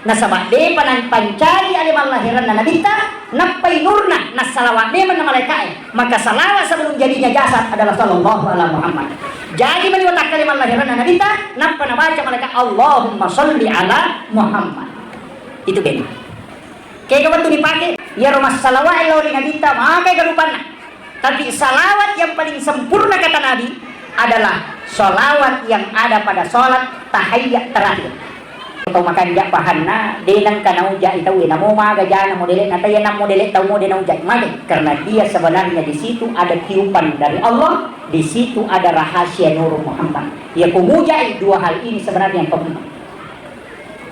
nasaba de panan pancari ali lahiran na nabita napai nurna nasalawat de man malaikat maka salawat sebelum jadinya jasad adalah sallallahu alaihi Muhammad. Jadi meliwat kalimat lahiran na nabita napa na baca malaikat Allahumma sholli ala Muhammad. Itu beda. Kayak kapan tuh dipakai ya rumah salawat lauri nabita maka garupana. Tapi salawat yang paling sempurna kata Nabi adalah salawat yang ada pada salat tahiyyat terakhir. Atau makan jak bahanna denang kana uja itu namo maga jana modele nata ya nam modele tau modele uja mage karena dia sebenarnya di situ ada tiupan dari Allah, di situ ada rahasia Nur Muhammad. Ya pemuja dua hal ini sebenarnya yang penting.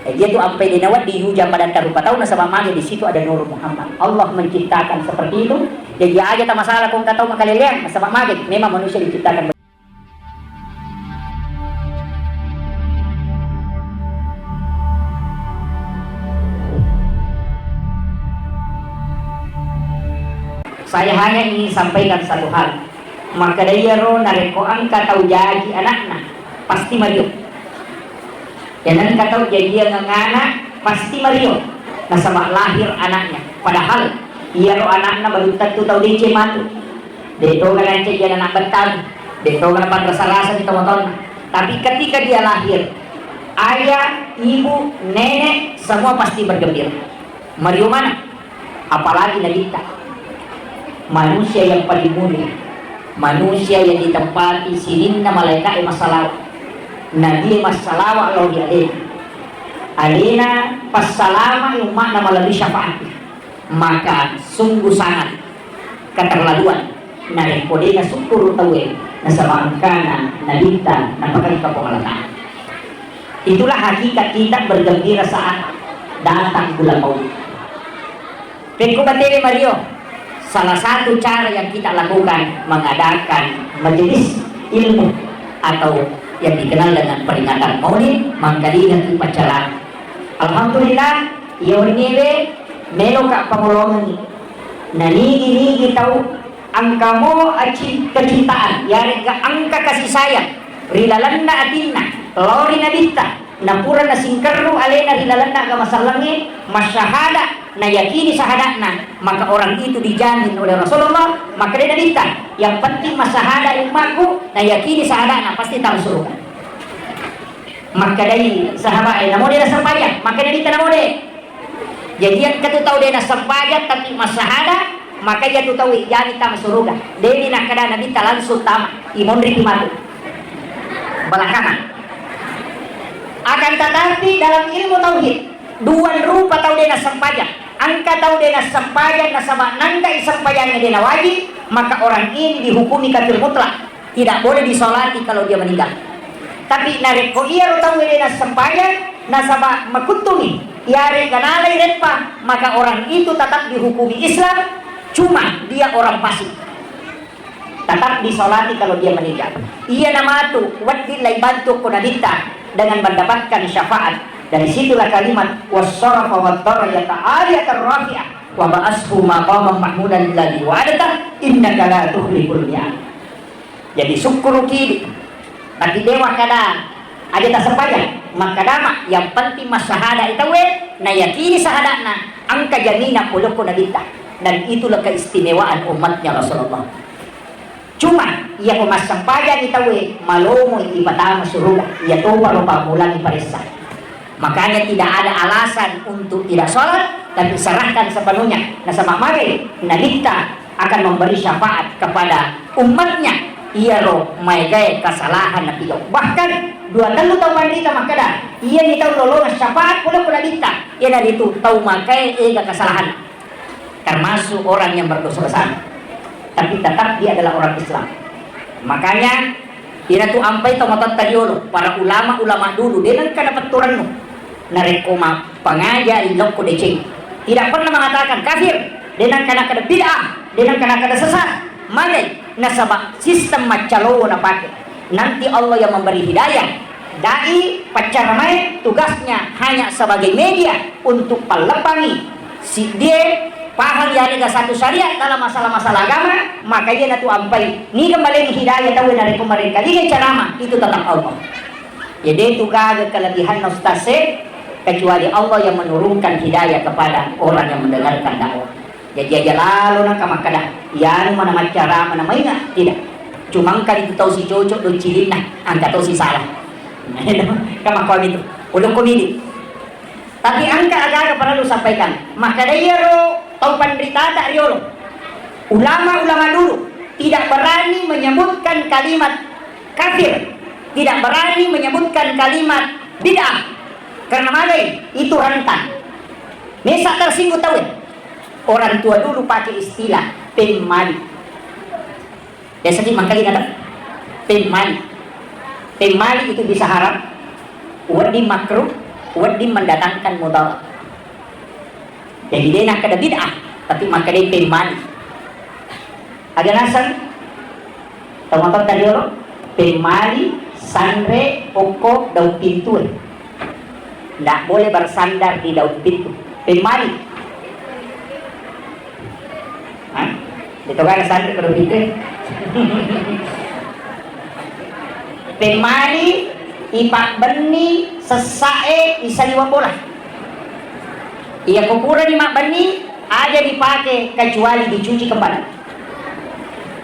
Dia tu sampai dinawat di hujan pada tarupa tahu nasabah mage di situ ada Nur Muhammad. Allah menciptakan seperti itu. Jadi aja tak masalah kau tak tahu makalilian nasabah mage memang manusia diciptakan. Saya hanya ingin sampaikan satu hal. Maka dia ro nareko angka tahu jadi anaknya pasti Mario. Jangan kata jadi dia ngana pasti Mario. Nasabah lahir anaknya. Padahal ia ro anaknya baru tentu tahu DC matu. Deto kan cek dia anak bentar. Deto kan pada rasa di teman-teman. Tapi ketika dia lahir, ayah, ibu, nenek semua pasti bergembira. Mario mana? Apalagi Nabita. Manusia yang paling mulia, manusia yang ditempati sininna malaikat masalah nabi masalah Allah di alina pas salama yang makna melalui syafaat maka sungguh sangat keterlaluan nari kodenya syukur tawe nasabangkana nabita napakan kapongalata. Itulah hakikat kita bergembira saat datang bulan Maulid. Peko bateri Mario. Salah satu cara yang kita lakukan mengadakan majelis ilmu atau yang dikenal dengan peringatan Maulid mangkalinan upacara. Alhamdulillah yonire melo ka pangulongan nanigi tahu angkamo aci kecintaan yari ka angka kasih sayang rilalanda atinna lori nabita napura na singkaru alena rilalanda ka masalangi masyahada na yakini sahadatna maka orang itu dijamin oleh Rasulullah maka dia nabita yang penting masahada umatku na yakini sahadatna pasti tahu surga maka dari sahabat namo dia sampayan maka dia nabita namo dia jadi yang katu tahu dia sampayan tapi masahada maka dia tu tahu jadi tahu surga dia nak kada nabita langsung tama imondri kimatu belakangan akan tetapi dalam ilmu tauhid dua rupa tahu dia sampayan angka tahu dia sampayan nasabah nanda sampayannya dia wajib maka orang ini dihukumi kafir mutlak tidak boleh disolati kalau dia meninggal. Tapi nareko iya tahu dia sampayan nasabah makutumi yare ganalai retpa maka orang itu tetap dihukumi Islam cuma dia orang fasik tetap disolati kalau dia meninggal. Ia nama tu wadilai bantu kunadita dengan mendapatkan syafaat. Dari situlah kalimat wassarafa waddarajata aliyatar rafi'ah wa ba'ashu maqaman mahmudan alladhi wa'adata innaka la tuhlikul mi'ad. Jadi syukur kini tapi dewa kada ada tak sepanjang maka dama yang penting masyahada itu na yakini sahadatna angka janina puluh nabita dan itulah keistimewaan umatnya Rasulullah. Cuma ia kemas sampayan itu malomo ipatama surga ia toba lupa mulangi parisa. Makanya tidak ada alasan untuk tidak sholat tapi serahkan sepenuhnya. Nah sama mari nabita akan memberi syafaat kepada umatnya. Ia roh maigay kesalahan nabi. Bahkan dua tahu pandita makada ia ni tahu lolongan syafaat pula nabita. Ia dari itu tahu makai kesalahan. Termasuk orang yang berdosa besar. Tapi tetap dia adalah orang Islam. Makanya dia tu ampai tomatot tadiolo para ulama-ulama dulu dia kan dapat turanmu. Narekoma pengaja ilok decing tidak pernah mengatakan kafir dengan karena kada bid'ah dengan karena kada sesat malai nasabah sistem macalo na pakai nanti Allah yang memberi hidayah dai pacaramai tugasnya hanya sebagai media untuk pelepangi si dia paham ya ada satu syariat dalam masalah-masalah agama maka dia natu ampai ni kembali hidayah tahu narekoma mereka dia ceramah itu tentang Allah jadi itu kaga kelebihan nostase kecuali Allah yang menurunkan hidayah kepada orang yang mendengarkan dakwah. Jadi aja lalu nak kamakada yang mana cara mana mainnya tidak. Cuma kali itu tahu si cocok do cilin nah, angka tahu si salah. Kamakau itu, ulung komedi. Tapi angka agak perlu sampaikan. Maka dia ro tahu penderita tak riolo. Ulama-ulama dulu tidak berani menyebutkan kalimat kafir, tidak berani menyebutkan kalimat bid'ah. Karena malai itu rentan. Mesa tersinggung tahu ya? Orang tua dulu pakai istilah pemali. Ya sedih makanya ada pemali. Pemali itu bisa haram, wadi makruh, wadi mendatangkan mudarat. Jadi dia nak ada bid'ah, tapi maka dia pemali. Ada nasan? Teman-teman tadi orang pemali, sandre, pokok, daun pintu. Tidak boleh bersandar di daun pintu. Pemali. Itu kan sandre ke daun pintu. Pemali, ipak beni, sesae, isaliwa bola. Ia kuburan imak beni ada dipakai kecuali dicuci kembali.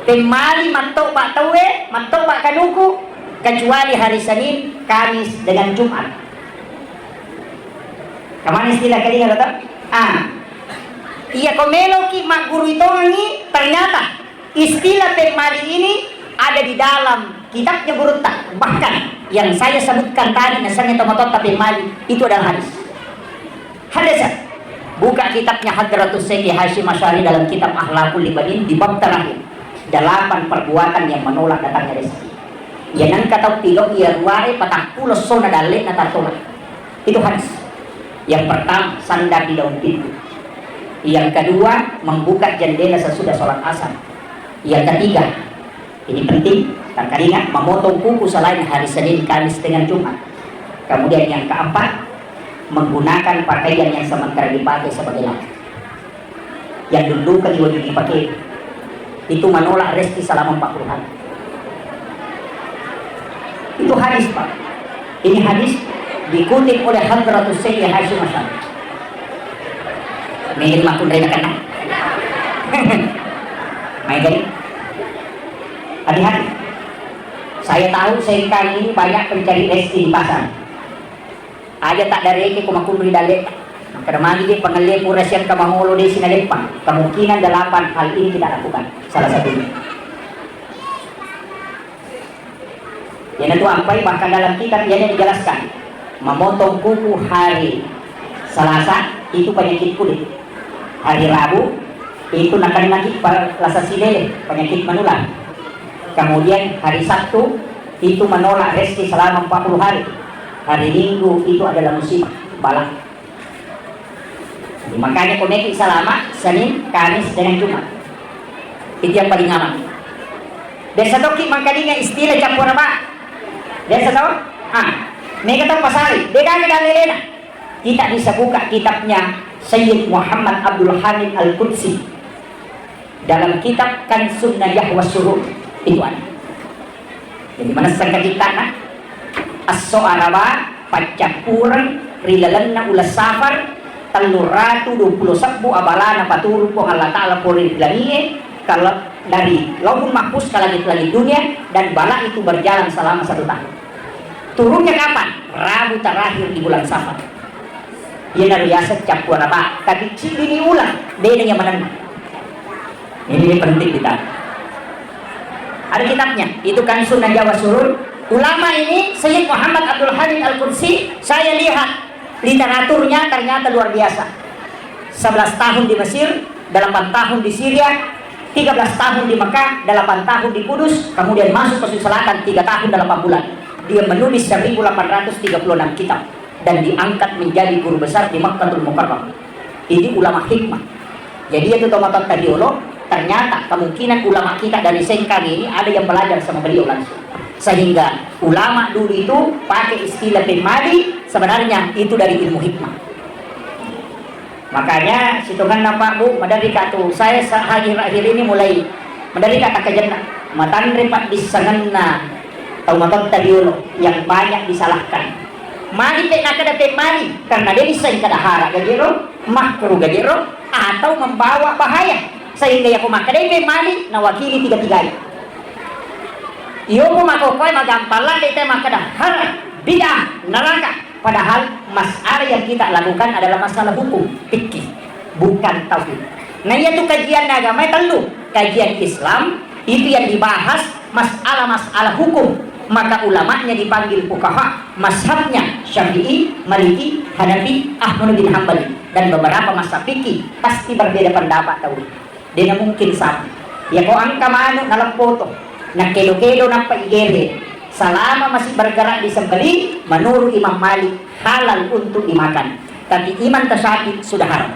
Pemali mantok pak tawe, mantok pak kaduku, kecuali hari Senin, Kamis dengan Jumat. Kemana istilah kali kata? Iya komelo ki mak guru itu ini ternyata istilah pemali ini ada di dalam kitabnya guru tak. Bahkan yang saya sebutkan tadi misalnya tomatot pemali itu adalah hadis. Hadis. Buka kitabnya Hadratus Syekh Hasyim Asy'ari dalam kitab Akhlaqul Ibadin di bab terakhir. 8 perbuatan yang menolak datangnya rezeki. Ya nang kata tiga ia ruare patang pulau sona dalek na tolak. Itu hadis. Yang pertama sandar di daun pintu. Yang kedua membuka jendela sesudah sholat asar. Yang ketiga ini penting tak ingat memotong kuku selain hari Senin, Kamis dengan Jumat. Kemudian yang keempat menggunakan pakaian yang sementara dipakai sebagai laki. Yang dulu kan juga dipakai itu menolak rezeki selama 40 hari. Itu hadis Pak. Ini hadis dikutip oleh Hadratus Syekh Hasyim Asy'ari. Mungkin makun dari kena. Main hati-hati. Saya tahu saya ini banyak pencari rezeki di pasar. Aja tak dari ke kumakun dari dalek. Karena dia pengelir kurasian ke Mangolo di sini depan. Kemungkinan 8 hal ini tidak lakukan. Salah satunya. Yang itu ampai bahkan dalam kitab yang dijelaskan memotong kuku hari Selasa itu penyakit kulit. Hari Rabu itu nakani lasa silele penyakit menular. Kemudian hari Sabtu itu menolak rezeki selama 40 hari. Hari Minggu itu adalah musibah balak. Makanya koneksi selama Senin, Kamis dengan Jumat. Itu yang paling aman. Desa toki makanya istilah campur apa? Desa tahu? Mereka tahu pasal. Dekani dalilena. Kita bisa buka kitabnya Sayyid Muhammad Abdul Hamid Al-Qudsi dalam kitab Kanzun Najah Wasyurur. Itu ada. Jadi mana sangka kita nak? As-so'arawa pacampuran rilalanna ulas safar Taluratu 20 sabbu abalana paturu po Allah Ta'ala puri langit kalau dari laupun mahfuz ke langit-langit dunia dan bala itu berjalan selama 1 tahun. Turunnya kapan? Rabu terakhir di bulan Safar. Ia biasa campur apa? Tapi ini ulang bedanya mana? Ini penting kita. Ada kitabnya, itu kan Sunnah Jawa Surul. Ulama ini Sayyid Muhammad Abdul Hamid Al-Qudsi, saya lihat literaturnya ternyata luar biasa. 11 tahun di Mesir, 8 tahun di Syria, 13 tahun di Mekah, 8 tahun di Kudus, kemudian masuk ke Selatan 3 tahun 8 bulan. Dia menulis 1836 kitab dan diangkat menjadi guru besar di Makkahul Mukarramah. Ini ulama hikmah. Jadi itu tomaton tadiolo, ternyata kemungkinan ulama kita dari Sengkang ini ada yang belajar sama beliau langsung. Sehingga ulama dulu itu pakai istilah pemali sebenarnya itu dari ilmu hikmah. Makanya situkan nampak Bu madari katu saya akhir-akhir ini mulai madari kata kejena matan repat disanganna atau matan tadiolo yang banyak disalahkan. Mali pe nakada pe mali karena dia bisa kadahara gajero, makruh gajero, atau membawa bahaya sehingga ya kumakada pe mali nawakili tiga-tiganya. Iyo mo makokoy magampalan dito makadahara, bid'ah, neraka. Padahal masalah yang kita lakukan adalah masalah hukum, fikih, bukan tauhid. Nah itu kajian agama telu, kajian Islam itu yang dibahas masalah-masalah hukum. Maka ulamanya dipanggil fuqaha, mazhabnya Syafi'i, Maliki, Hanafi, Ahmad bin Hambali, dan beberapa mazhab fikih pasti berbeda pendapat tahu. Dia mungkin sama. Ya kau angka mano dalam foto, nak kedo-kedo nampak igere. Selama masih bergerak disembelih, menurut Imam Malik halal untuk dimakan. Tapi Imam Tasyafi sudah haram.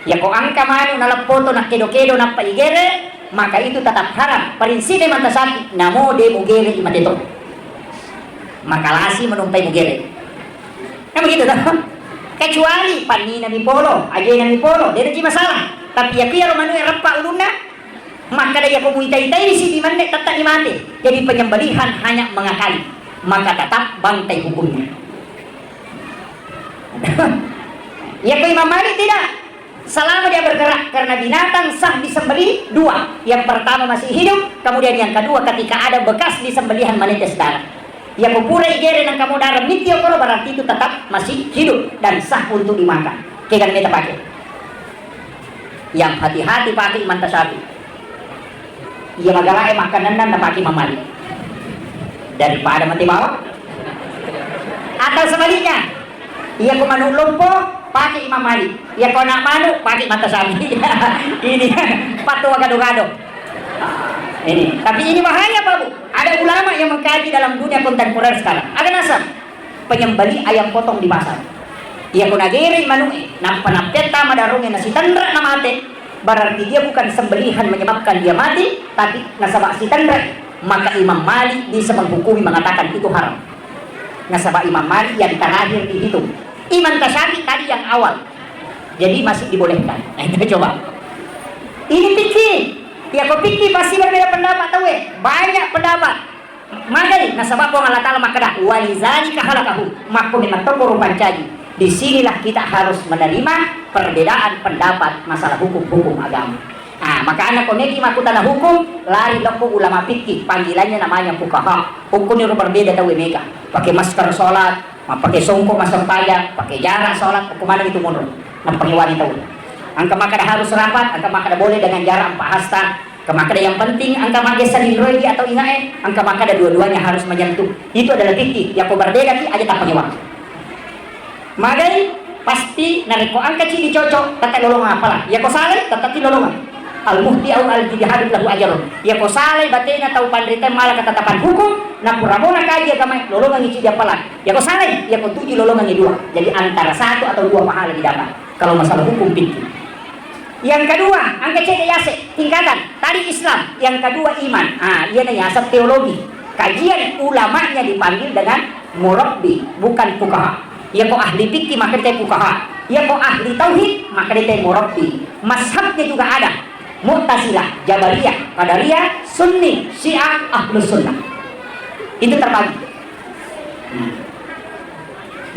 Ya kau angka mano dalam foto nak kedo-kedo nampak igere, maka itu tetap haram. Prinsip Imam Tasyafi, namo de mugere imat itu. Maka lasi menumpai mugere. Kan begitu tak? Kecuali panina mi polo, ajena mi polo, dia ada masalah. Tapi ya kira manu yang repak uluna, maka dia komunitai di sini mana tetap dimati. Jadi penyembelihan hanya mengakali, maka tetap bantai hukumnya. Ya ke Imam Malik tidak. Selama dia bergerak karena binatang sah disembelih dua. Yang pertama masih hidup, kemudian yang kedua ketika ada bekas disembelihan menetes darah. Yang kupura igere dan kamu darah mitio kalau berarti itu tetap masih hidup dan sah untuk dimakan. Kayak kita pakai. Yang hati-hati pakai Imam Tasyafi. Ia magalai makanan dan pakai Imam Malik. Daripada mati bawah. Atau sebaliknya, ia kumanu lumpuh pakai Imam Malik. Ya kau nak manu pakai Imam Tasyafi. Ini patua gado-gado. Ini. Tapi ini bahaya Pak Bu. Ada ulama yang mengkaji dalam dunia kontemporer sekarang. Ada nasab penyembelih ayam potong di pasar. Ya kau nagiri manu nampak madarungnya nasi tendra namate. Berarti dia bukan sembelihan menyebabkan dia mati, tapi nasabah si tendra. Maka Imam Malik bisa menghukumi mengatakan itu haram. Nasabah Imam Malik yang terakhir dihitung. Imam Tasyafi tadi yang awal, jadi masih dibolehkan. Nah kita coba. Ini pikir, ya kau pikir pasti berbeda pendapat tahu banyak pendapat. Magai nasabah Allah Taala makadah walizani kahalakahu maka memang toko rupancaji. Disinilah kita harus menerima perbedaan pendapat masalah hukum agama. Nah maka anak koneki makutana hukum lari loko ulama fikih panggilannya namanya fuqaha. Hukumnya berbeda tahu mereka. Pakai masker sholat, pakai songkok masuk payah, pakai jarak sholat, kemana itu mundur. Nampaknya wanita itu. Angka makada harus rapat, angka makada boleh dengan jarak 4 hasta. Angka makada yang penting, angka makada salindroidi atau ingae, angka makada dua-duanya harus menyentuh. Itu adalah fikih. Yang kau berbeda ki aja tak pakai waktu. Magai pasti nariko angka cili cocok, tetap lolongan apalah. Ya kau saleh, tetap lolongan. Al-muhti au al-jihad lahu ajarun. Ya kau saleh batena tahu pandrita malah ketetapan hukum, na puramona kaji agama lolongan isi dia pelan. Ya kau saleh, ya kau tujuh lolongan dua. Jadi antara 1 atau 2 pahala didapat. Kalau masalah hukum fikih. Yang kedua, angka cek yase tingkatan. Tadi Islam, yang kedua iman. Ia nanya asal teologi. Kajian ulamanya dipanggil dengan murabbi, bukan fuqaha. Ya kau ahli fikih maka dia fuqaha. Ya kau ahli tauhid maka dia murabbi. Mazhabnya juga ada. Mu'tazilah, Jabariyah, Qadariyah, Sunni, Syiah, Ahlus Sunnah. Itu terbagi.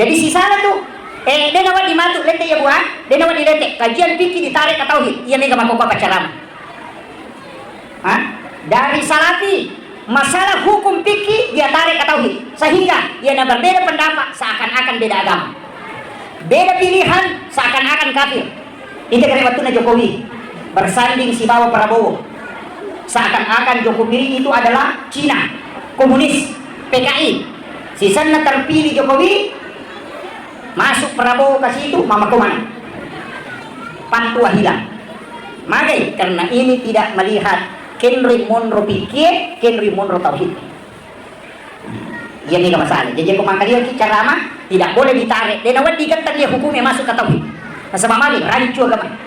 Jadi sisanya tuh dia nawat dimatu lete ya buah, dia nawat dilete. Kajian fikih ditarik ke tauhid. Ia mega makoko pacaran. Dari salafi masalah hukum fikih dia tarik ke tauhid. Sehingga ia berbeda pendapat seakan-akan beda agama. Beda pilihan seakan-akan kafir. Itu karena waktu Jokowi bersanding si bawa Prabowo, seakan-akan Jokowi itu adalah Cina, komunis, PKI. Sisanya terpilih Jokowi, masuk Prabowo ke situ, mama kemana? Pantua hilang. Magai karena ini tidak melihat Henry Monroe pikir, Henry Monroe tauhid. Ia ini masalah. Jadi aku makan dia ceramah tidak boleh ditarik. Dan awak digantar dia hukumnya masuk ke tauhid. Nasabah mali rancu agama.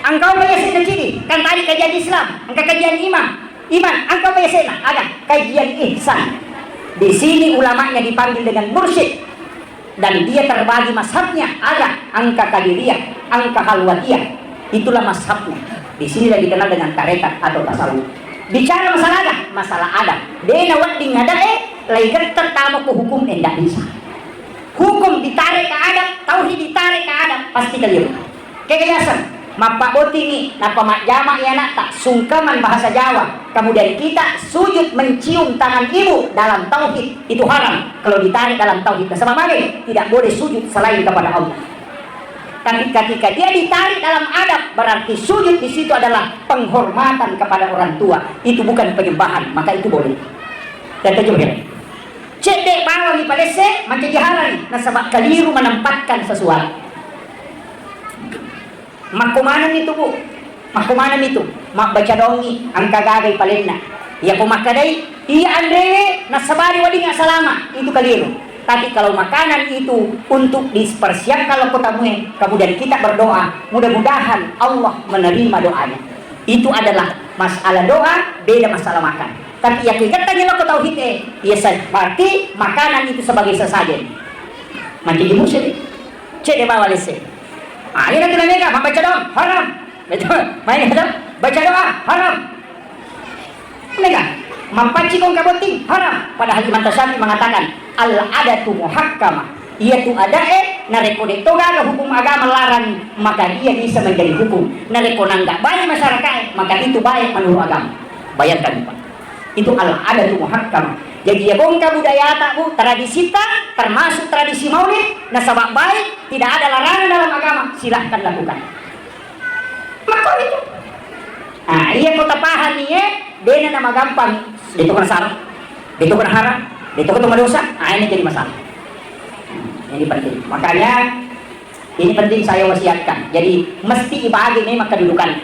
Engkau bayar sini kan tadi kajian Islam, engkau kajian iman, engkau bayar sini ada kajian ihsan. Di sini ulamanya dipanggil dengan mursyid dan dia terbagi mazhabnya ada angka kadiriyah, angka halwatiyah. Itulah mazhabnya. Di sini dikenal dengan tarekat atau tasawuf. Bicara masalah ada, masalah ada. Dia nawat di ngadae, lagi tertamu ke hukum enggak bisa. hukum ditarik ke adab, tauhid ditarik ke adab, pasti keliru. Kegiasan Mapak botingi, napa mak jamak ya nak tak sungkaman bahasa Jawa. Kemudian kita sujud mencium tangan ibu dalam tauhid itu haram. Kalau ditarik dalam tauhid sama mari tidak boleh sujud selain kepada Allah. Tapi ketika dia ditarik dalam adab, berarti sujud di situ adalah penghormatan kepada orang tua. Itu bukan penyembahan, maka itu boleh. Dan terjemah. Cek bawa ni palese, macam jaharan, nasabak keliru menempatkan sesuatu. Makumanan itu bu, makumanan itu, mak baca dongi, angka gagay palinna. Ya kumakadai, iya andre, nasabari wadi nga salama, itu keliru. Tapi kalau makanan itu untuk dipersiapkan kalau ketamu, kemudian kita berdoa, mudah-mudahan Allah menerima doanya. Itu adalah masalah doa, beda masalah makan. Tapi yang kita tanya lo tauhid ya berarti makanan itu sebagai sesajen. Macam di musim, cek dia bawa lese. Ini nanti nanya baca doa haram. Betul. Main haram. Baca doa haram. Mereka mampaci kong kaboting haram. Padahal Imam Tasyafi mengatakan al-adatu muhakkamah. Ia tu ada nareko detoga hukum agama larang, maka dia bisa menjadi hukum. Nareko nangga baik masyarakat, maka itu baik menurut agama. Bayangkan Pak. Itu al-adatu muhakkamah. Jadi ya bongka budaya tak bu, tradisi tak, termasuk tradisi maulid, nasabak baik, tidak ada larangan dalam agama, silahkan lakukan. Maka itu. Nah, iya kota pahan nih dia nama gampang, itu kan salah, itu kan haram, itu kan dosa. Nah ini jadi masalah. Ini penting. Makanya ini penting saya wasiatkan. Jadi mesti dibagi memang kedudukan.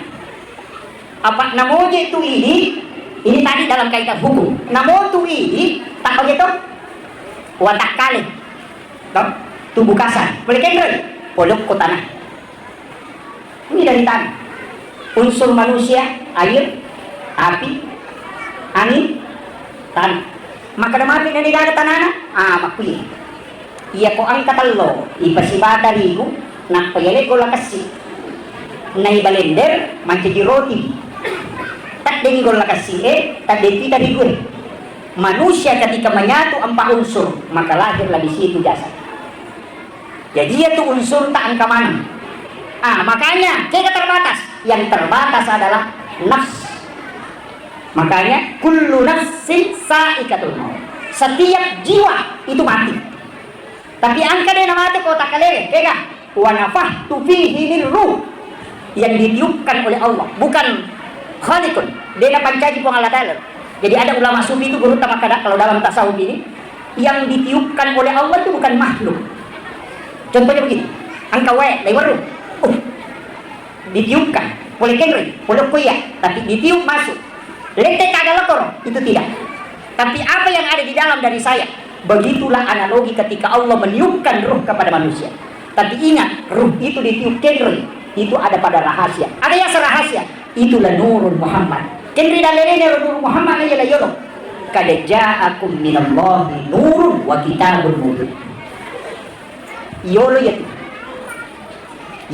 Apa namanya itu ini tadi dalam kaitan hukum. Namun tu ini tak begitu watak kali. Tubuh kasar. Boleh kendor. Polok ke tanah. Ini dari tanah. Unsur manusia, air, api, angin, tanah. Maka damapi na nila tanana. Makuli. Iya ko ang katalo. Ipasibata rigo. Nakpayali ko lakasi. Na ibalender. Manchidi roti. Tak dengar lakasi tak tidak digur. Manusia ketika menyatu empat unsur, maka lahirlah di situ jasad. Jadi itu unsur tak angka mana. Makanya kita terbatas. Yang terbatas adalah nafs. Makanya kullu nafsin sa'iqatul maut. Setiap jiwa itu mati. Tapi angka dia mati kau tak kalere, pegang. Wa nafahtu fihi min ruh. Yang ditiupkan oleh Allah, bukan Khalikun, dia pancaji pengalaman. Jadi ada ulama sufi itu guru tamakada kalau dalam tasawuf ini yang ditiupkan oleh Allah itu bukan makhluk. Contohnya begini, angka wae lewaru, ditiupkan, boleh kengri, boleh kuya, tapi ditiup masuk. Letek kagak lekor, itu tidak. Tapi apa yang ada di dalam dari saya, begitulah analogi ketika Allah meniupkan ruh kepada manusia. Tapi ingat, ruh itu ditiup kengri, itu ada pada rahasia. Ada yang serahasia. Itulah nurul Muhammad. Kendri dalilnya nurul Muhammad aja lah yolo. Kad ja'akum minallahi nurun wa kitabun mubin. Yolo ya.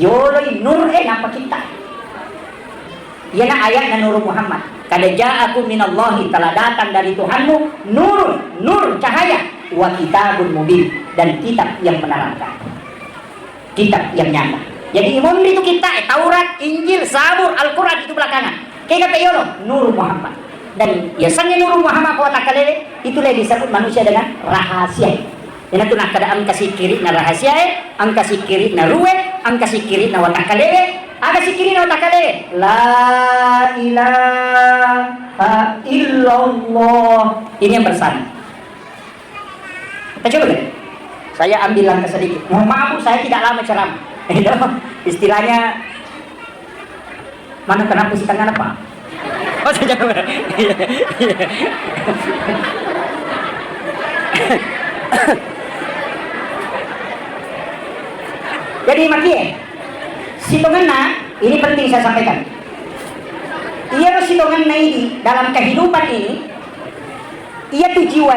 Yolo nur apa kita? Ya na ayat na nurul Muhammad. Kad ja'akum minallahi, telah datang dari Tuhanmu nurun, nur cahaya, wa kitabun mubin, dan kitab yang menerangkan. Kitab yang nyata. Jadi imam itu kita Taurat, Injil, Zabur, Al-Quran itu belakangan. Kayak kata Yolo, Nur Muhammad. Dan biasanya Nur Muhammad kau tak kalele, itulah disebut manusia dengan rahasia. Yang itu nak kada kasih kiri na rahasia, ang kasih kiri na ruwe, ang kasih kiri na watak kalele, ada si kiri na watak kalele. La ilaha illallah. Ini yang bersama. Kita coba kan? Saya ambil langkah sedikit. Mohon maaf, saya tidak lama ceramah. Istilahnya mana kenapa sih tangan apa? Oh saya jadi makie sitonganna ini penting saya sampaikan. Iya sitonganna ini dalam kehidupan ini ia tuh jiwa,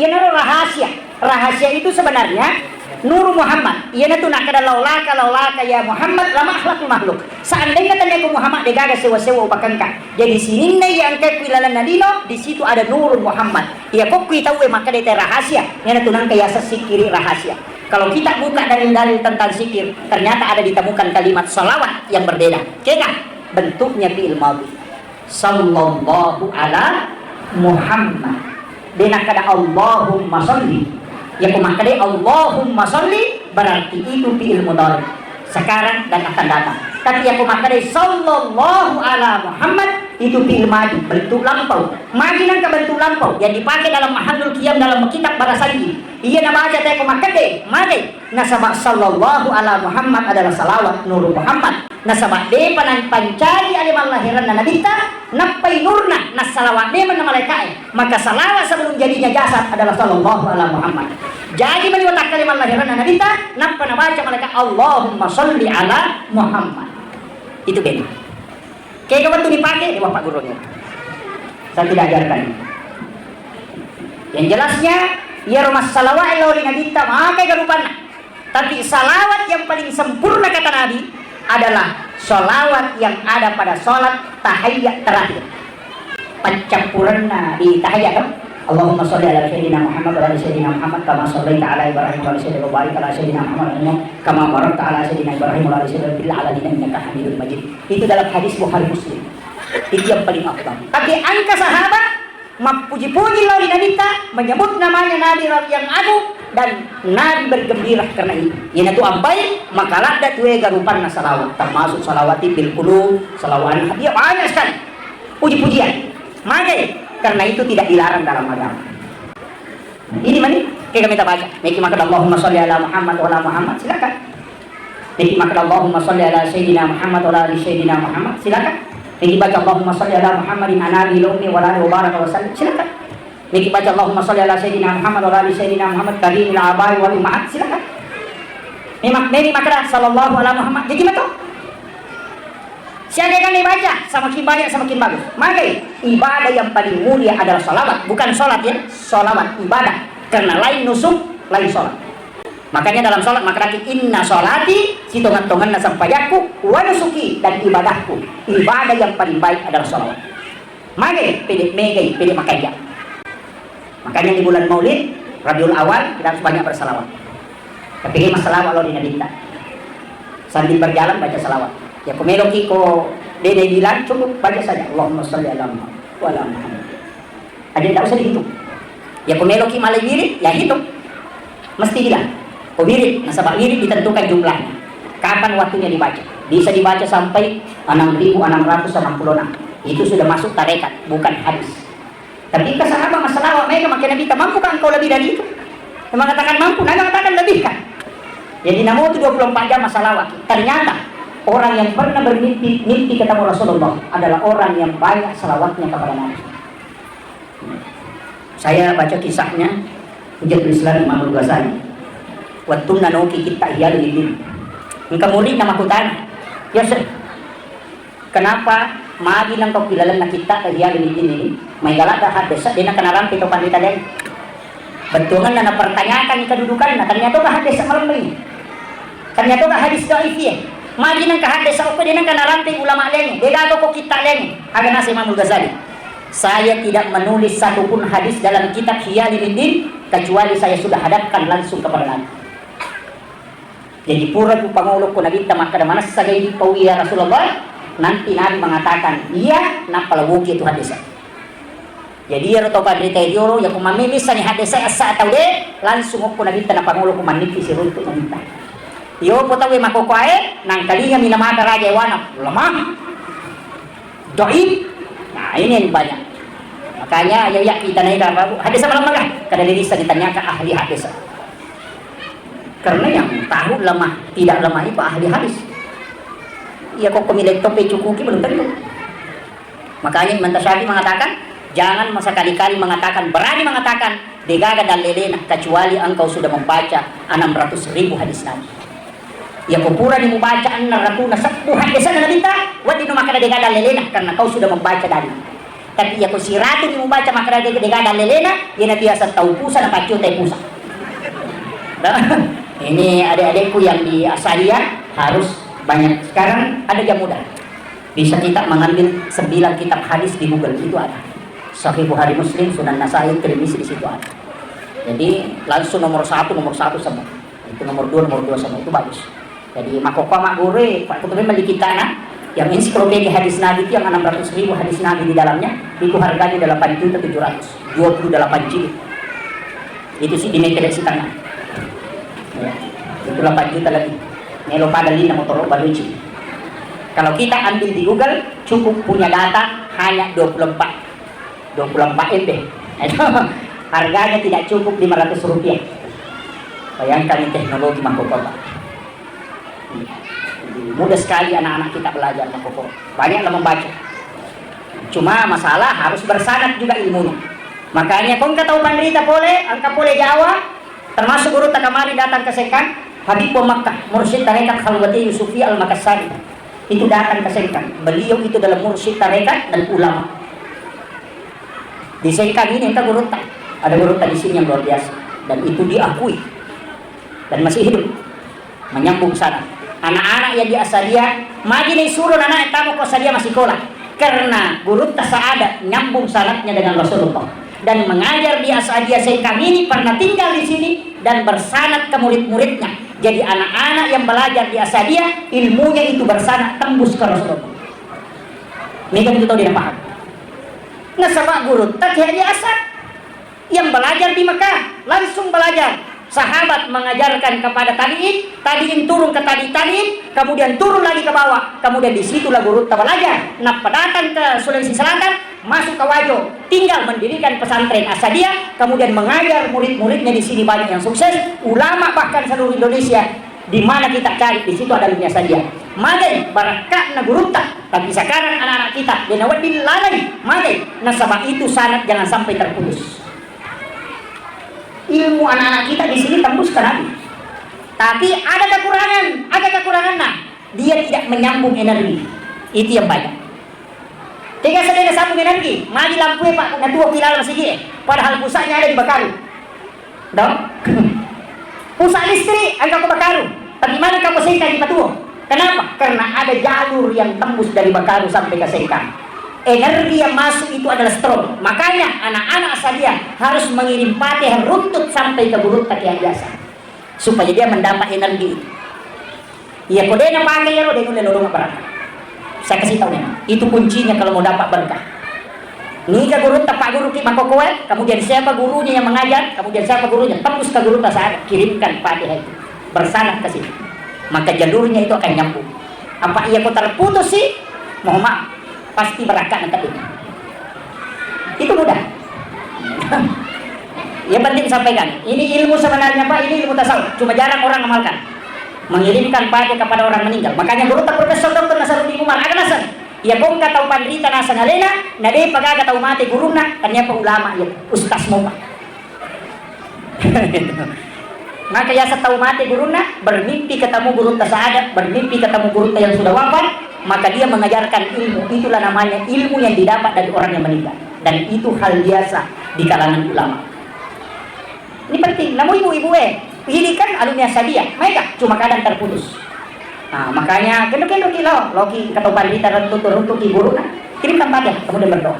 ia naruh rahasia. Rahasia itu sebenarnya Nur Muhammad, ia tu nak kada laulaka ya Muhammad lama akhlakul makhluk. Seandainya tanya ku Muhammad degaga sewa-sewa upakangka. Jadi sini nih yang ke kuilalan nadino, di situ ada Nur Muhammad. Ia kok kui tahu maka dia rahasia. Ia tu nang kaya sesikiri rahasia. Kalau kita buka dalil-dalil tentang zikir, ternyata ada ditemukan kalimat salawat yang berbeda. Kekah bentuknya fi'il madhi. Sallallahu ala Muhammad. Dena kada Allahumma sholli. Ya kumakade Allahumma sholli berarti itu fi'il mudhari. Sekarang dan akan datang. Tapi yang kumakade sallallahu ala Muhammad itu fi'il madhi, bentuk lampau. Madhi ke bentuk lampau yang dipakai dalam mahallul qiyam dalam kitab bahasa Inggris. Iya nama aja teh kumakade, madhi. Nasabah sallallahu ala Muhammad adalah salawat nur Muhammad. Nasabah de pancari aliman lahiran Nabi ta napai nurna nas salawat de mana malaikat. Maka salawat sebelum jadinya jasad adalah sallallahu ala Muhammad. Jadi meniwat kalimat lahiran Nabi ta napa baca malaikat Allahumma sholli ala Muhammad. Itu beda. Kayak kapan tuh dipakai di bapak gurunya. Saya tidak ajarkan. Yang jelasnya ya rumah salawat ilori Nabi ta maka garupana. Tapi salawat yang paling sempurna kata Nabi adalah sholawat yang ada pada sholat tahiyyat terakhir. Pencampuranna di tahiyyat kan? Allahumma sholli ala sayyidina Muhammad wa ala sayyidina Muhammad kama shallaita ala Ibrahim wa ala sayyidina Ibrahim ala sayyidina Muhammad kama barakta ala sayyidina Ibrahim wa ala sayyidina fil alamin innaka Hamidum Majid. Itu dalam hadis Bukhari Muslim. Itu yang paling afdal. Tapi angka sahabat puji-puji lawan Nabi ta menyebut namanya Nabi yang agung dan Nabi bergembira karena itu. Ini tuh ampai makalah dat we garupan salawat termasuk salawati bil qulub, salawat dia banyak sekali. Puji-pujian. Maka karena itu tidak dilarang dalam agama. Ini mana? Kita minta baca. Miki maka Allahumma sholli ala Muhammad wa ala Muhammad silakan. Miki maka Allahumma sholli ala sayyidina Muhammad wa ala sayyidina Muhammad silakan. Miki baca Allahumma sholli ala Muhammadin anabi lummi wa ala baraka wa sallim silakan. Miki baca Allahumma sholli ala sayyidina Muhammad wa ala sayyidina Muhammad karimil abai wal ummahat silakan. Miki maka sallallahu ala Muhammad. Jadi betul. Siapa yang dibaca semakin banyak semakin bagus. Maka ibadah yang paling mulia adalah sholawat, bukan sholat ya, sholawat ibadah. Karena lain nusuk, lain sholat. Makanya dalam sholat maka lagi inna sholati sitongan-tongan nasampayaku wa nusuki dan ibadahku. Ibadah yang paling baik adalah sholawat. Maka pilih makanya. Makanya di bulan Maulid Rabiul Awal kita harus banyak bersalawat. Tapi ini masalah kalau dinadita. Sambil berjalan baca salawat. Ya kumeloki ko dede bilang cukup baca saja Allahumma sholli ala Muhammad wa ala Muhammad. Ada tidak usah dihitung. Ya kumeloki malai wirid ya hitung. Mesti bilang. Oh wirid, nasabah wirid ditentukan jumlahnya. Kapan waktunya dibaca? Bisa dibaca sampai 6.666. Itu sudah masuk tarekat, bukan hadis. Tapi sahabat masalah mereka makin Nabi mampu kan engkau lebih dari itu? Yang mengatakan mampu, Nabi mengatakan lebih kan? Jadi namun itu 24 jam masalah waktu. Ternyata orang yang pernah mimpi ketemu Rasulullah adalah orang yang banyak salawatnya kepada Nabi. Saya baca kisahnya Hujjatul Islam Imam Ghazali. Waktu nanoki kita iyalidin. Engkau murid nama kutan. Ya kenapa magi nang kau kilalan na kita iyalidin ini? May galata hadis di na kanaram pito pandita den. Bentungan na napertanyakan kedudukan na ternyata ka hadis malam ini. Ternyata ka hadis dhaif ya. Magi nang kahadis sa upo din ang kanaranting ulama lain. Degago ko kita lain. Aga na si Imam Ghazali. Saya tidak menulis satupun hadis dalam kitab Hiyaliddin kecuali saya sudah hadapkan langsung kepada Nabi. Jadi pura ku pangulog ko nabita maka mana sagay di pawi ya Rasulullah. Nanti Nabi mengatakan, iya napalabuki itu hadis. Jadi ya roto padri tayo ya kumamilis sa ni hadis sa atau de langsung ko nabita na pangulog ko manipis si runto nabita. Yo potawi makokoe nang kalinya minamata raja wana lemah doib. Nah ini yang banyak. Makanya ya kita naik apa hadis malam magah kada bisa ditanyakan ahli hadis. Karena yang tahu lemah tidak lemah itu ahli hadis. Iya kok pemilik topi cukuki belum tentu. Makanya Imam Tasyafi mengatakan jangan sekali-kali mengatakan berani mengatakan degaga dan lelena kecuali engkau sudah membaca 600.000 hadis Nabi. Ya kupura di membaca 610 hadis na nabita wadi no makada degada lelena karena kau sudah membaca dari. Tapi ya kau siratu di membaca makada degada lelena ya na biasa tahu pusa na pacu tay pusa. Ini adik-adikku yang di Asaria harus banyak. Sekarang ada yang mudah. Bisa kita mengambil 9 kitab hadis di Google itu ada. Sahih Bukhari Muslim, Sunan Nasai, Tirmizi di situ ada. Jadi langsung nomor satu semua. Itu nomor 2 sama itu bagus. Jadi makokwa mak gure pak kutubi memiliki tanah yang ensiklopedia hadis Nabi itu yang 600.000 hadis Nabi di dalamnya, itu harganya 8.700.000, 28 jilid. Itu sih di media si tanah. Ya, itu 8 juta lagi. Nelo pada lina motor baluci. Kalau kita ambil di Google cukup punya data hanya 24 MB. Harganya tidak cukup 500 rupiah. Bayangkan ini teknologi mahkota. Mudah sekali anak-anak kita belajar mahkota. Banyaklah membaca. Cuma masalah harus bersanad juga ilmunya. Makanya kau tahu penderita boleh, angka boleh Jawa, termasuk guru takamari datang ke Sengkang, Habib Makkah, mursyid tarekat Khalwati Yusufi Al-Makassari. Itu datang ke Sengkang. Beliau itu dalam mursyid tarekat dan ulama. Di Sengkang ini entah guru tak. Ada guru di sini yang luar biasa dan itu diakui dan masih hidup menyambung sana. Anak-anak yang di Asadia magi disuruh anak kamu ke Asadia masih sekolah karena guru tasaada nyambung sanatnya dengan Rasulullah dan mengajar di Asadia Sengkang ini pernah tinggal di sini dan bersanat ke murid-muridnya. Jadi anak-anak yang belajar di Asadia ilmunya itu bersanat tembus ke Rasulullah. Ini kan kita tidak paham. Nasabak guru tak di Asad yang belajar di Mekah langsung belajar. Sahabat mengajarkan kepada tabiin turun ke tabiin, kemudian turun lagi ke bawah, kemudian disitulah guru belajar. Nah, datang ke Sulawesi Selatan, masuk ke Wajo, tinggal mendirikan pesantren Asadia, kemudian mengajar murid-muridnya di sini banyak yang sukses, ulama bahkan seluruh Indonesia. Di mana kita cari di situ ada dunia Asadia. Madai barakatna guru tak, tapi sekarang anak-anak kita denawadil lalai, madai nasabah itu sanad jangan sampai terputus. Ilmu anak-anak kita di sini tembus ke Nabi. Tapi ada kekurangan. Nah, dia tidak menyambung energi. Itu yang banyak. Tiga sedang sambung energi. Maju lampu pak, natua pilal masih dia. Padahal pusatnya ada di Bakaru. Dong? Pusat listrik agak ke Bakaru. Tapi mana kamu Sengkang di Patuo? Kenapa? Karena ada jalur yang tembus dari Bakaru sampai ke Sengkang. Energi yang masuk itu adalah strong. Makanya anak-anak Asadia harus mengirim Fatihah runtut sampai ke guru tak yang biasa supaya dia mendapat energi itu. Ya kode na pakai ya lo dengan lorong berkah. Saya kasih tahu nih, itu kuncinya kalau mau dapat berkah. Nih ke guru tak pak guru kita kokoe, kemudian siapa gurunya yang mengajar, kemudian siapa gurunya tembus ke guru tak saat kirimkan Fatihah itu bersanad ke sini. Maka jalurnya itu akan nyambung. Apa ia kau terputus sih? Mohon maaf. Pasti berakat nanti itu mudah. Ya penting sampaikan ini ilmu sebenarnya pak, ini ilmu tasawuf cuma jarang orang amalkan, mengirimkan Fatihah kepada orang meninggal. Makanya guru tak Profesor Dr. Nasaruddin Umar ada nasan ya kong kata pandrita nasan alena nade pagaga tahu mati guruna ternyata ulama ya ustaz mau pak. Maka ya tahu mati guruna bermimpi ketemu guru tasaada, bermimpi ketemu guru yang sudah wafat, maka dia mengajarkan ilmu. Itulah namanya ilmu yang didapat dari orang yang meninggal, dan itu hal biasa di kalangan ulama. Ini penting. Namun ibu-ibu ini kan alumni Asadia mereka cuma kadang terputus. Nah makanya kenduk-kenduk loki kata pandita dan tutur-tutur ibu nah kirimkan Fatihah kemudian berdoa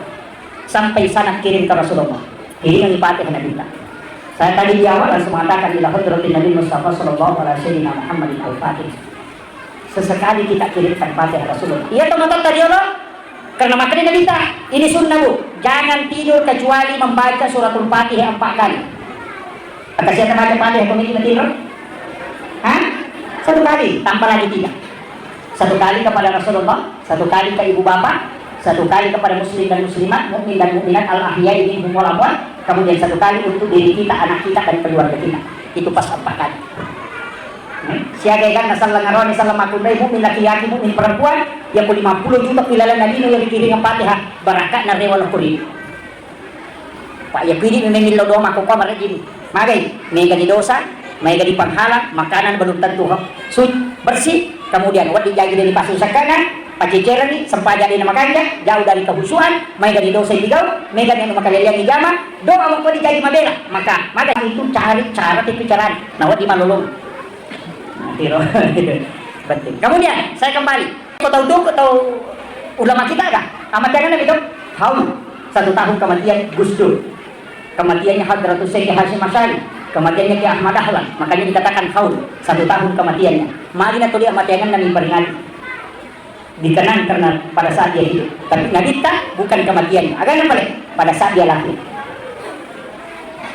sampai sana kirim ke Rasulullah, kirim Fatihah Nabi. Saya tadi di awal langsung mengatakan ila hadratin Nabi Mustafa sallallahu alaihi wasallam Muhammadin al-Fatih. Sesekali kita kirimkan Fatihah Rasulullah. Iya teman-teman tadi Allah. Karena makanya Nabi ini sunnah bu. Jangan tidur kecuali membaca suratul Fatihah 4 kali. Kata siapa baca Fatihah pemikiran tidur? Hah? 1 kali, tambah lagi 3. 1 kali kepada Rasulullah, 1 kali ke ibu bapak, 1 kali kepada muslim dan muslimat, mukmin dan mukminat al-ahya ini wal amwat. Kemudian 1 kali untuk diri kita, anak kita dan keluarga kita. Itu pas 4 kali. Siagai kan nasallang arwani sallam akundai mukmin laki-laki mukmin perempuan yang 50 juta pilalan nabi yang dikirim Fatihah barakat na rewal kurin. Pak ya pili memang lo doa aku kamar gini. Magai mega di dosa, mega di panghala, makanan belum tentu bersih. Kemudian wadi jagi dari pasu sakana, paceceran ni sempaja di nama kanja, jauh dari kehusuan, mega di dosa digau, mega di nama kalian di jama, doa mau di jadi mabela. Maka itu cari cara itu cara. Nah wadi malulung. Penting. Kemudian saya kembali. Kau tahu ulama kita kah? Amat jangan Nabi dong. Tahu 1 tahun kematian Gus Dur. Kematiannya Hadratus Syekh Hasyim Asy'ari. kematiannya Ki Ahmad Dahlan, makanya dikatakan haul, 1 tahun kematiannya. Mari na tuloy ang matiangan na peringati. Dikenang karena pada saat dia hidup. Tapi ngadita bukan kematiannya. Agak balik pada saat dia lahir.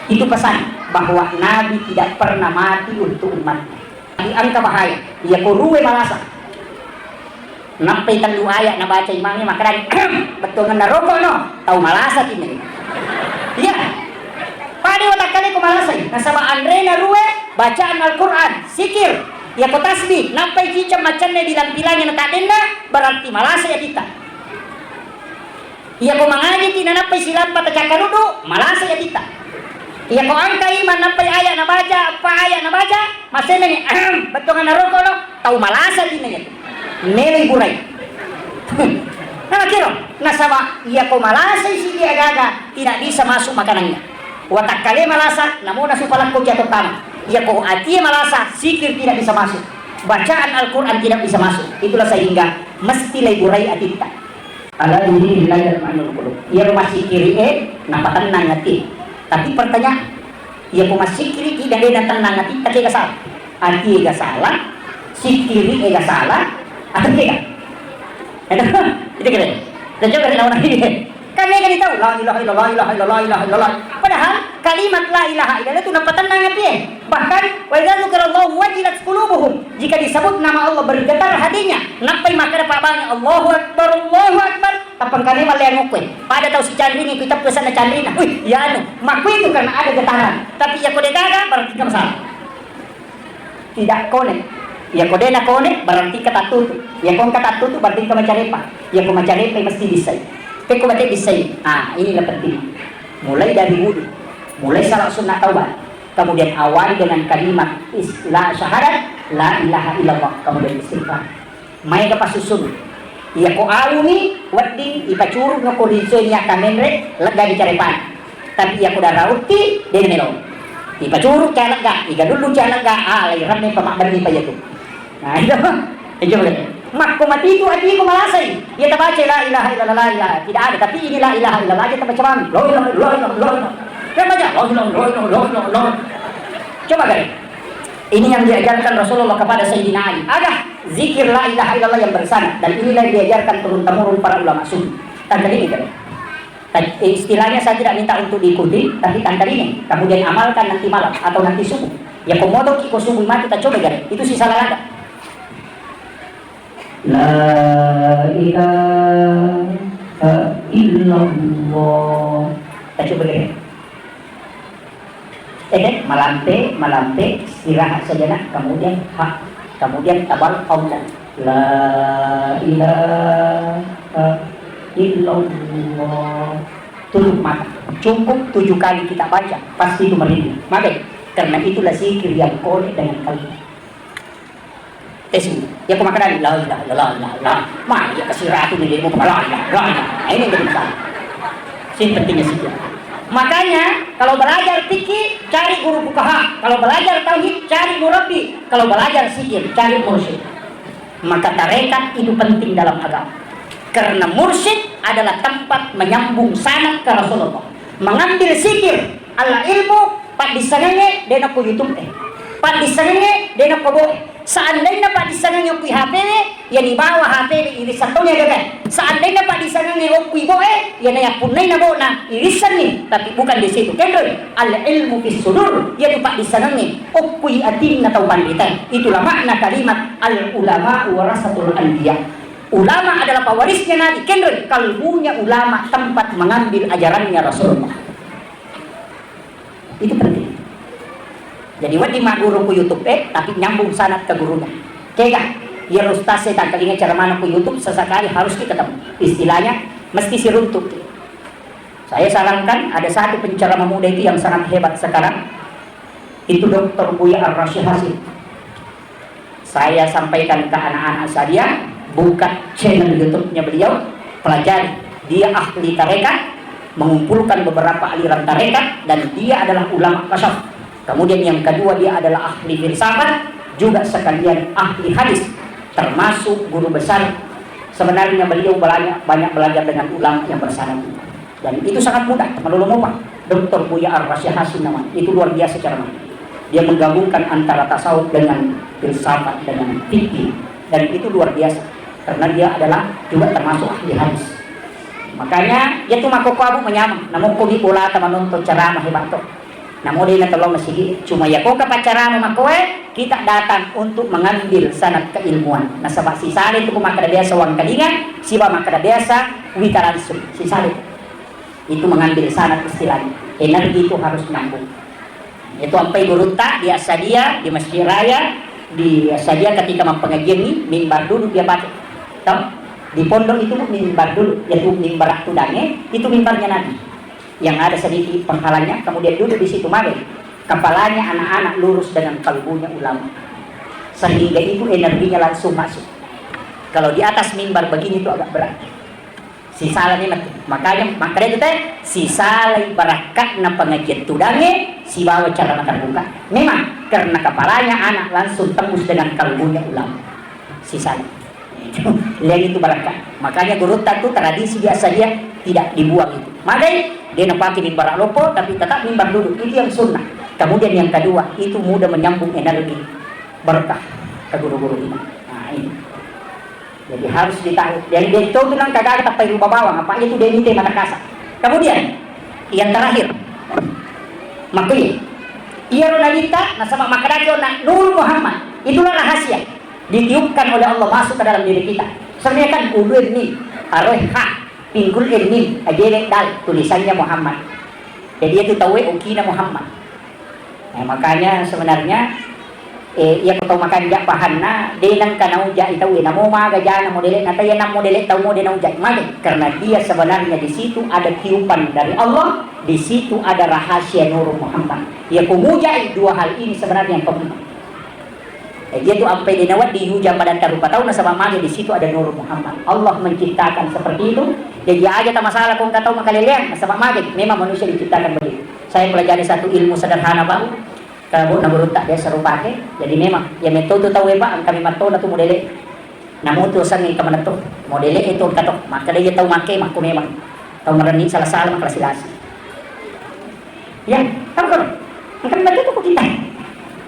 Itu pesan bahwa Nabi tidak pernah mati untuk umatnya. Di angka bahaya, dia kuruwe malasa. Nampay tanglu ayat na baca imamnya makaran betul na rokok no, tahu malasa ini. Iya. Pada otak kali ko malasa. Nasaba Andre na ruwe bacaan Al-Quran, sikir. Ya ko tasbih, nampay kicam macan na dilampilannya na kadenda berarti malasa ya kita. Iya ko mangaji tinanampay silang patacakarudo, malasa ya kita. Iya ko angka iman nampay ayat na baca, apa ayat na baca, masena ni betul na rokok no, tahu malasa ini. Nilai buray. Nah kira, nasaba iya ko malasa si dia gaga tidak bisa masuk makanannya. Watak kali malasa, namun nasupalak ko jatuh tanah. Iya ko ati malasa, sikir tidak bisa masuk. Bacaan Al-Quran tidak bisa masuk. Itulah sehingga mesti lay buray atita. Ala ini nilai manul kulub. Iya ko masikiri napatan nangati. Tapi pertanyaan, iya ko masikiri tidak ada tenang ngati, tapi gak salah. Ati gak salah, sikiri gak salah. Ada tidak? Itu kira. Dan coba kita orang ini. Kami kan tahu la ilaha illallah, ilaha illallah, ilaha illallah. Padahal kalimat la ilaha illallah itu napatan nangat Bahkan wa idza dzikrallahu wajilat qulubuhum. Jika disebut nama Allah bergetar hatinya. Napai makna pabannya Allahu akbar, Allahu akbar. Tapang kali malian ukwe. Pada tahu si Chandrini kita pesan na Chandrina. Wih, ya anu. Makui itu karena ada getaran. Tapi ya kode gaga berarti kamu salah. Tidak connect. Ya kode na kone berarti kata tutu. Ya kong kata tutu berarti kemacarepa. Ya kemacarepa mesti disay. Kau berarti disay. Inilah penting. Mulai dari wudu, mulai salat sunnah taubat, kemudian awali dengan kalimat la syahadat la ilaha illallah, kemudian istighfar. Mai ka pasusun. Ya ko aluni wading ipacurug no ko nya kamenre lega di carepan. Tapi ya ko darauti den melo. Ipacurug ca lega, iga dulu ca lega, lairan ni pamakbar ni payato. Nah itu boleh. Mak ko mati itu hati ko malasay. Ya ta baca la ilaha illallah ilaha. Tidak ada, tapi ini la ilaha illallah kita baca mami. La ilaha illallah. Kita baca la ilaha illallah. Coba kali. Ini yang diajarkan Rasulullah kepada Sayyidina Ali. Ada zikir la ilaha illallah yang bersana, dan inilah yang diajarkan turun-temurun para ulama sunnah. Tanda ini kan. Istilahnya saya tidak minta untuk diikuti, tapi tanda ini kemudian amalkan nanti malam atau nanti subuh. Ya komodo ki ko subuh mati kita coba kan. Itu sisa lada. La ilaha illallah. Kita coba kan. Malampe, istirahat sejenak, kemudian kemudian tabal Allah. La ilaha illallah. Tutup mata. Cukup 7 kali kita baca, pasti itu merinding. Maka karena itulah zikir yang kone dengan kalimat. Tesmi, ya kemakaran la ilaha illallah. Mah ya kasih ratu di demo la ilaha. Ini yang besar. Sing pentingnya zikir. Makanya kalau belajar fikih cari guru fuqaha, kalau belajar tauhid cari murabbi, kalau belajar zikir cari mursyid. Maka tarekat itu penting dalam agama. Karena mursyid adalah tempat menyambung sanad ke Rasulullah. Mengambil zikir ala ilmu pak disanenge dena ku YouTube Pak disanenge dena ku boe. Seandainya Pak disanenge ku HP ya di bawah HP irisan tonya gaga. Seandainya Pak disanenge ku boe ya na punai na bo na irisan ni, tapi bukan di situ. Kendro al ilmu fis sudur ya Pak disanenge ku atin na tau panditan. Itulah makna kalimat al ulama warasatul anbiya. Ulama adalah pewarisnya Nabi. Kendro kalbunya ulama tempat mengambil ajarannya Rasulullah. Itu penting. Jadi wadi mak guru ku YouTube tapi nyambung sanad ke gurunya. Kega, ya ustaz saya tak ingat cara mana ku YouTube sesekali harus kita ketemu. Istilahnya mesti siruntuk. Saya sarankan ada satu penceramah muda itu yang sangat hebat sekarang. Itu Dr. Buya Ar-Rasyid Hasim. Saya sampaikan ke anak-anak saya, buka channel YouTube-nya beliau, pelajari. Dia ahli tarekat, mengumpulkan beberapa aliran tarekat, dan dia adalah ulama tasawuf. Kemudian yang kedua dia adalah ahli filsafat, juga sekalian ahli hadis, termasuk guru besar. Sebenarnya beliau banyak belajar dengan ulama yang bersanad. Dan itu sangat mudah, teman-teman. Dr. Buya Ar-Rasyid Hasim namanya. Itu luar biasa cara Dia menggabungkan antara tasawuf dengan filsafat dengan fikih, dan itu luar biasa karena dia adalah juga termasuk ahli hadis. Makanya dia tuh mako abu menyamang namun ko di pula ta menonton ceramah hebat to. Namun dia tolong masih cuma ya kok ceramah makoe kita datang untuk mengambil sanad keilmuan. Nah sebab si saleh itu maka biasa wang kalingan, siapa maka biasa wita langsung si saleh itu mengambil sanad istilahnya. Energi itu harus nyambung. Itu sampai beruntak di Asadia, di Masjid Raya, di Asadia ketika mempengajian ini mimbar dulu dia pakai. Tahu? Di pondok itu mimbar dulu, yaitu mimbar tudangnya, itu mimbarnya Nabi. Yang ada sedikit penghalangnya, kemudian duduk di situ magai. Kepalanya anak-anak lurus dengan kalbunya ulama. Sehingga itu energinya langsung masuk. Kalau di atas mimbar begini itu agak berat. Si salah ni makanya itu teh si salah barakat na pengajian tudangnya si bawa cara terbuka. Memang karena kepalanya anak langsung tembus dengan kalbunya ulama. Si salah. Lain itu barakat. Makanya guru itu tradisi biasa dia tidak dibuang itu. Makanya dia nak pakai mimbar lopo tapi tetap mimbar dulu. Itu yang sunnah. Kemudian yang kedua itu mudah menyambung energi berkah ke guru-guru ini. Nah ini. Jadi harus ditahu. Dan dia itu bilang kagak tak perlu bawang. Apa itu dia minta mata kasar. Kemudian yang terakhir, makanya ia nalita nasabah makadakio na Nur Muhammad. Itulah rahasia ditiupkan oleh Allah masuk ke dalam diri kita. Sebenarnya kan ulun ni aroha pinggul ini ajere dal tulisannya Muhammad. Jadi itu tahu ukina Muhammad. Nah, makanya sebenarnya ia kau makan jak pahanna denang kana uja itu namo maga jana modele nata ya nam modele tahu modele uja mage karena dia sebenarnya di situ ada tiupan dari Allah, di situ ada rahasia Nur Muhammad. Ia pemuja dua hal ini sebenarnya yang penting. Dia tu sampai dinawat di hujang pada tarupa tahu nasabah mage di situ ada Nur Muhammad. Allah menciptakan seperti itu. Jadi aja tak masalah kau tak tahu makalilian nasabah mage memang manusia diciptakan begitu. Saya pelajari satu ilmu sederhana baru. Kalau nak beruntak dia seru pakai, jadi memang ya metode tahu apa, kami metode tu modele. Namun tu sangi kemana tu modele itu katok, maka dia tahu makai, makku memang tahu merani salah-salah maka silasi. Ya, tahu kan? Maka betul tu kita.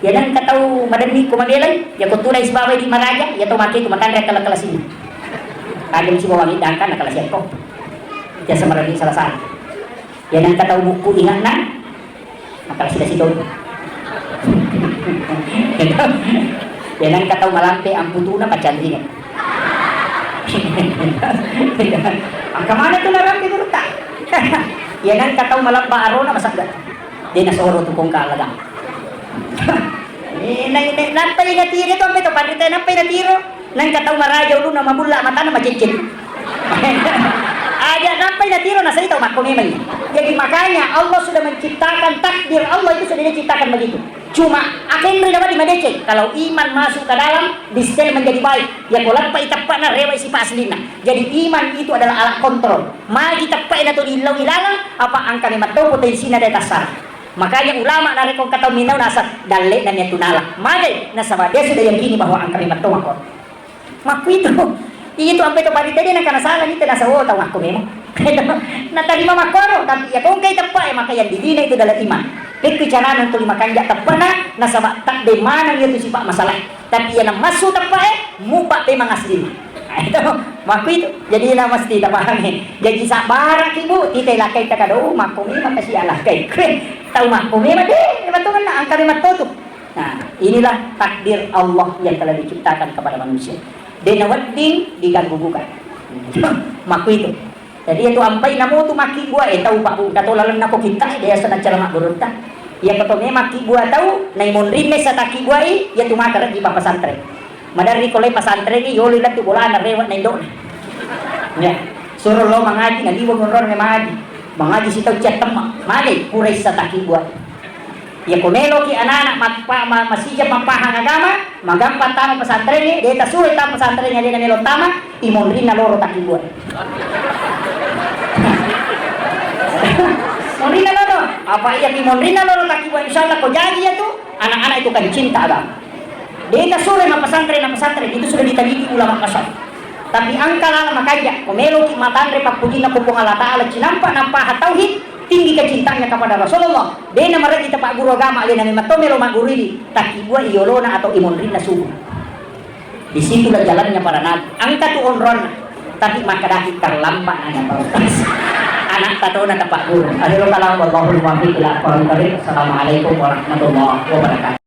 Ya dan katahu madani ku magelai, ya ku tulai sebab di maraja, ya tahu makai ku makan rek kelas ini. Kagem si bawa ngidangkan kelas itu. Ya semerani salah-salah. Ya dan katahu buku ingat nak, maka sudah situ. Jangan kata malampe amputuna pacantingan. Kemana tuh narampe dulu tak? Jangan kata malampa arona masak dah. Dia nasoro tu kong kalagang. Nampai na tiro tu ampe tu pandita nampai na tiro. Nang kata maraja dulu nama bulla mata nama cincin. Ada nampai na tiro nasa itu makko memang. Jadi makanya Allah sudah menciptakan takdir Allah itu sudah diciptakan begitu. Cuma akan dapat dimedece kalau iman masuk ke dalam disel menjadi baik. Ya kalau pa itapak na rewa si paslina. Jadi iman itu adalah alat kontrol. Magi tapak na to ilaw ilalang apa angka ni matau potensi na data sar. Makanya ulama na rekong kataw minaw nasa dalle na niya tunala. Magi nasa dia sudah yakini bahwa angka ni matau makot. Maku itu. Itu sampai to parita dia nak salah ni nasa oh tahu aku memang. Natarima makoro tapi ya kung kay tapak maka yang didina itu adalah iman. Kebicaraan untuk dimakan jak terpena nasabak tak de mana dia tu sifat masalah tapi yang masuk tepat mubak memang asli. Itu maku itu jadi nak mesti tak paham jadi sabar ibu kita lakai tak ada maku ni maka sialah kai tahu maku memang deh betul kan angka lima tu. Nah inilah takdir Allah yang telah diciptakan kepada manusia. Denawaddin diganggu bukan maku itu. Jadi itu ampai namo tu maki buah tahu pak bu kata lalan nako kita dia sana cara mak berunta. Ya ketome maki buah tahu nai monrime sa taki buah ya tu makar di pesantren. Madari kolai pesantren ni yoli la tu bola na rewat nai dok. Ya suruh lo mengaji ngali wong ron mengaji. Mengaji si tau chat temak. Mali kurai sa taki buah. Ya komelo ki anak-anak masijab mapahang agama magampat tama pesantren ni dia tasuloy tama pesantren nya dia melo tama imonrin na loro taki buah. Monrina lolo, apa iya ki monrina lolo taki buat insyaallah kau jadi ya tu anak-anak itu kan cinta agama. Dia tak sore ma pesantren itu sudah ditagih ulama kasar. Tapi angka lala makanya komelo ki matandre pak puji na kupung Allah taala cinampa nampa tauhid tinggi kecintanya kepada Rasulullah. Dia nama kita Pak Guru agama, dia nama Tomelo Maguridi, taki gua iolona atau imonrina subuh. Disitulah jalannya para nabi. Angka tu onron, tapi maka dahil terlambat ada Pak Ustaz. Anak tato na Pak Guru. Akhirul kalam wallahul muwaffiq ila aqwamit thoriq. Assalamualaikum warahmatullahi wabarakatuh.